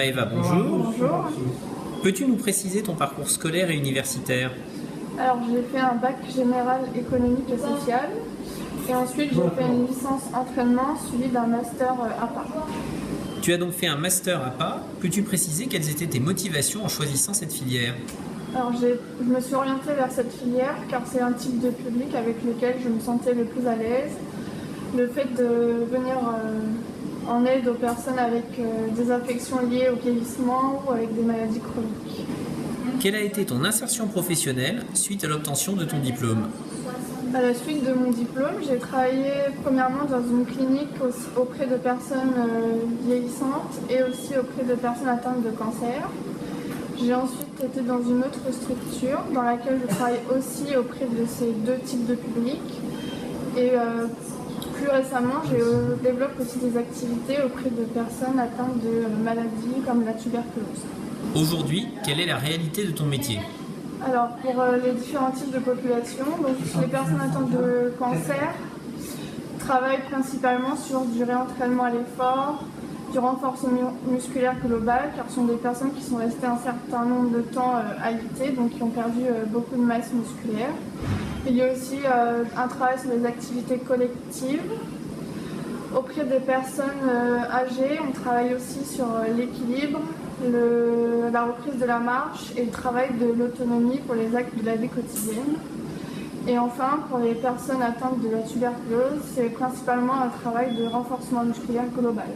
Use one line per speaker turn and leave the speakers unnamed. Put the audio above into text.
Maëva, bonjour.
Bonjour.
Peux-tu nous préciser ton parcours scolaire et universitaire?
Alors j'ai fait un bac général économique et social et ensuite j'ai fait une licence entraînement suivie d'un master APA.
Tu as donc fait un master APA. Peux-tu préciser quelles étaient tes motivations en choisissant cette filière?
Alors je me suis orientée vers cette filière car c'est un type de public avec lequel je me sentais le plus à l'aise. Le fait de venir en aide aux personnes avec des affections liées au vieillissement ou avec des maladies chroniques.
Quelle a été ton insertion professionnelle suite à l'obtention de ton diplôme?
À la suite de mon diplôme, j'ai travaillé premièrement dans une clinique auprès de personnes vieillissantes et aussi auprès de personnes atteintes de cancer. J'ai ensuite été dans une autre structure dans laquelle je travaille aussi auprès de ces deux types de publics. Et plus récemment, je développe aussi des activités auprès de personnes atteintes de maladies comme la tuberculose.
Aujourd'hui, quelle est la réalité de ton métier?
Alors pour les différents types de populations, donc les personnes atteintes de cancer travaillent principalement sur du réentraînement à l'effort, du renforcement musculaire global, car ce sont des personnes qui sont restées un certain nombre de temps alitées, donc qui ont perdu beaucoup de masse musculaire. Il y a aussi un travail sur les activités collectives. Auprès des personnes âgées, on travaille aussi sur l'équilibre, la reprise de la marche et le travail de l'autonomie pour les actes de la vie quotidienne. Et enfin, pour les personnes atteintes de la tuberculose, c'est principalement un travail de renforcement musculaire global.